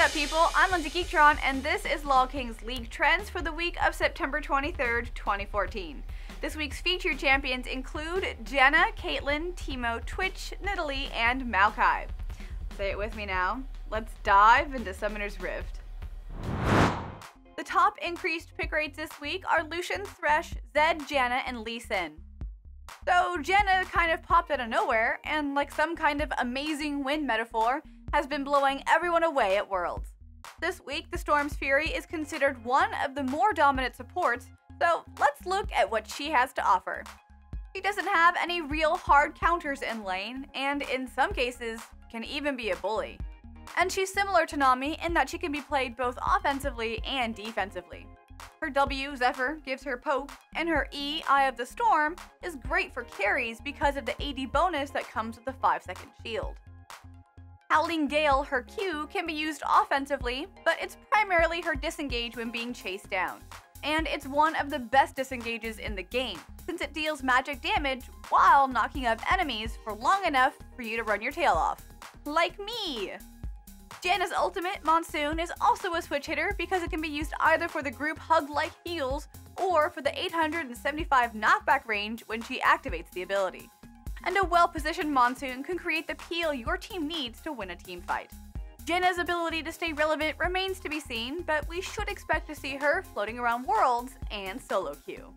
up, people? I'm Lindsay Geektron, and this is LolKing's League Trends for the week of September 23rd, 2014. This week's featured champions include Jenna, Caitlyn, Teemo, Twitch, Nidalee, and Maokai. Say it with me now. Let's dive into Summoner's Rift. The top increased pick rates this week are Lucian, Thresh, Zed, Janna, and Lee Sin. So Janna kind of popped out of nowhere, and like some kind of amazing wind metaphor, has been blowing everyone away at Worlds. This week, the Storm's Fury is considered one of the more dominant supports, so let's look at what she has to offer. She doesn't have any real hard counters in lane, and in some cases, can even be a bully. And she's similar to Nami in that she can be played both offensively and defensively. Her W, Zephyr, gives her poke, and her E, Eye of the Storm, is great for carries because of the AD bonus that comes with the 5-second shield. Howling Gale, her Q, can be used offensively, but it's primarily her disengage when being chased down. And it's one of the best disengages in the game, since it deals magic damage while knocking up enemies for long enough for you to run your tail off. Like me! Janna's ultimate, Monsoon, is also a switch hitter because it can be used either for the group hug-like heals or for the 875 knockback range when she activates the ability. And a well-positioned Monsoon can create the peel your team needs to win a team fight. Janna's ability to stay relevant remains to be seen, but we should expect to see her floating around Worlds and solo queue.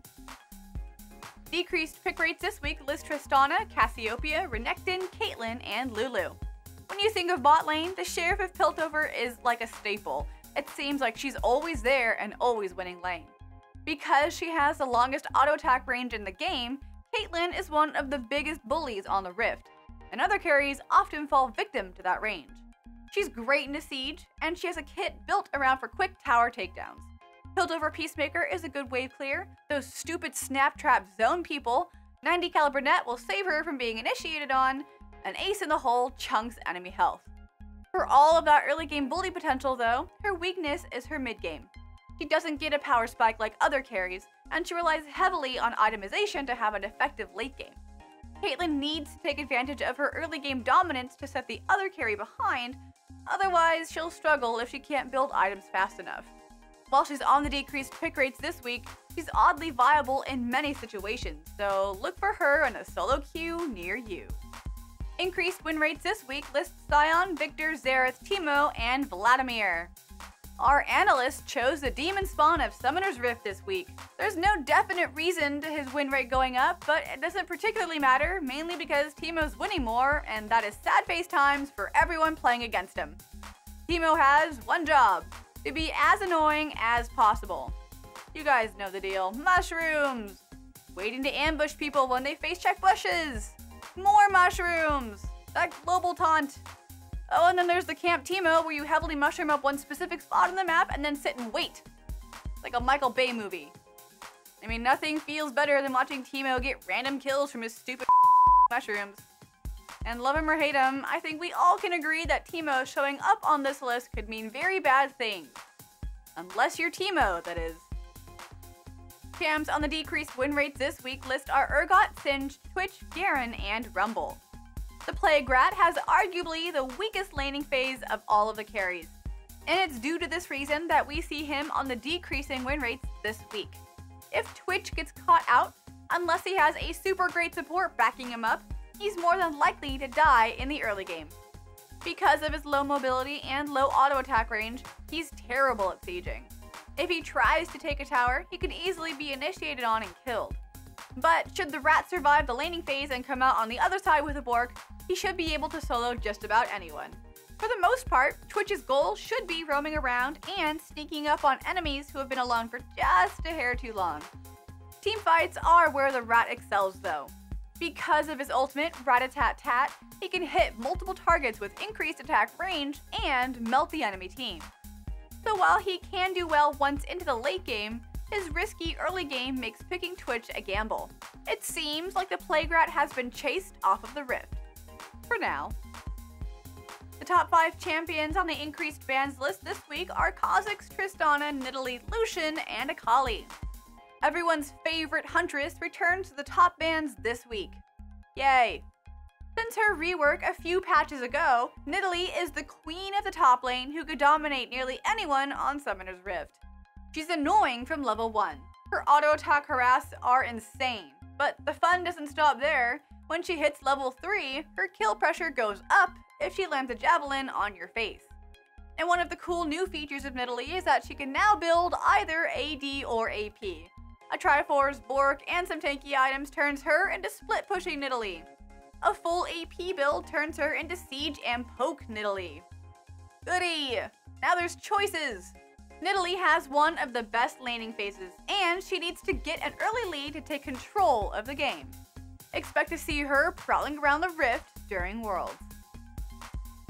Decreased pick rates this week list Tristana, Cassiopeia, Renekton, Caitlyn, and Lulu. When you think of bot lane, the Sheriff of Piltover is like a staple. It seems like she's always there and always winning lane. Because she has the longest auto attack range in the game, Caitlyn is one of the biggest bullies on the Rift, and other carries often fall victim to that range. She's great in a siege, and she has a kit built around for quick tower takedowns. Piltover Peacemaker is a good wave clear. Those stupid snap trap zone people, 90 caliber net will save her from being initiated on, an ace in the hole chunks enemy health. For all of that early game bully potential though, her weakness is her mid game. She doesn't get a power spike like other carries, and she relies heavily on itemization to have an effective late game. Caitlyn needs to take advantage of her early game dominance to set the other carry behind, otherwise she'll struggle if she can't build items fast enough. While she's on the decreased pick rates this week, she's oddly viable in many situations, so look for her in a solo queue near you. Increased win rates this week list Sion, Victor, Xerath, Teemo, and Vladimir. Our analyst chose the demon spawn of Summoner's Rift this week. There's no definite reason to his win rate going up, but it doesn't particularly matter, mainly because Teemo's winning more, and that is sad face times for everyone playing against him. Teemo has one job, to be as annoying as possible. You guys know the deal. Mushrooms! Waiting to ambush people when they face check bushes! More mushrooms! That global taunt! Oh, and then there's the Camp Teemo, where you heavily mushroom up one specific spot on the map and then sit and wait. It's like a Michael Bay movie. I mean, nothing feels better than watching Teemo get random kills from his stupid mushrooms. And love him or hate him, I think we all can agree that Teemo showing up on this list could mean very bad things. Unless you're Teemo, that is. Champs on the decreased win rates this week list are Urgot, Singed, Twitch, Garen, and Rumble. The Plague Rat has arguably the weakest laning phase of all of the carries, and it's due to this reason that we see him on the decreasing win rates this week. If Twitch gets caught out, unless he has a super great support backing him up, he's more than likely to die in the early game. Because of his low mobility and low auto attack range, he's terrible at sieging. If he tries to take a tower, he could easily be initiated on and killed. But should the rat survive the laning phase and come out on the other side with a Bork, he should be able to solo just about anyone. For the most part, Twitch's goal should be roaming around and sneaking up on enemies who have been alone for just a hair too long. Team fights are where the rat excels though. Because of his ultimate, Rat-a-tat-tat, he can hit multiple targets with increased attack range and melt the enemy team. So while he can do well once into the late game, his risky early game makes picking Twitch a gamble. It seems like the Plague Rat has been chased off of the Rift. For now. The top 5 champions on the increased bans list this week are Kha'Zix, Tristana, Nidalee, Lucian, and Akali. Everyone's favorite Huntress returns to the top bans this week. Yay! Since her rework a few patches ago, Nidalee is the queen of the top lane who could dominate nearly anyone on Summoner's Rift. She's annoying from level 1. Her auto-attack harass are insane, but the fun doesn't stop there. When she hits level 3, her kill pressure goes up if she lands a javelin on your face. And one of the cool new features of Nidalee is that she can now build either AD or AP. A Triforce, Bork, and some tanky items turns her into split-pushing Nidalee. A full AP build turns her into Siege and Poke Nidalee. Goody! Now there's choices! Nidalee has one of the best laning phases, and she needs to get an early lead to take control of the game. Expect to see her prowling around the Rift during Worlds.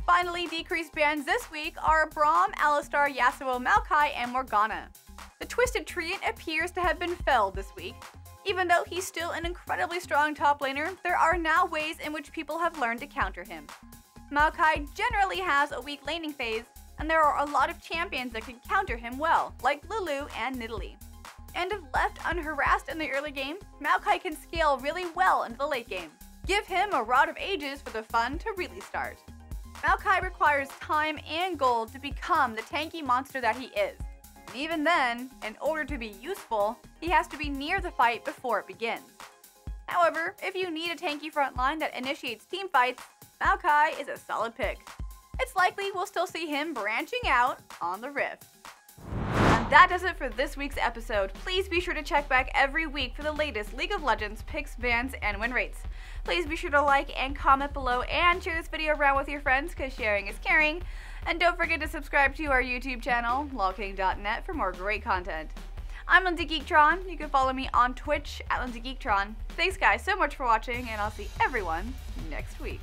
Finally, decreased bans this week are Braum, Alistar, Yasuo, Maokai, and Morgana. The Twisted Treant appears to have been felled this week. Even though he's still an incredibly strong top laner, there are now ways in which people have learned to counter him. Maokai generally has a weak laning phase, and there are a lot of champions that can counter him well, like Lulu and Nidalee. And if left unharassed in the early game, Maokai can scale really well into the late game. Give him a Rod of Ages for the fun to really start. Maokai requires time and gold to become the tanky monster that he is. And even then, in order to be useful, he has to be near the fight before it begins. However, if you need a tanky frontline that initiates team fights, Maokai is a solid pick. It's likely we'll still see him branching out on the Rift. And that does it for this week's episode. Please be sure to check back every week for the latest League of Legends picks, bans, and win rates. Please be sure to like and comment below and share this video around with your friends because sharing is caring. And don't forget to subscribe to our YouTube channel, LolKing.net, for more great content. I'm Lindsay Geektron. You can follow me on Twitch at Lindsay Geektron. Thanks guys so much for watching, and I'll see everyone next week.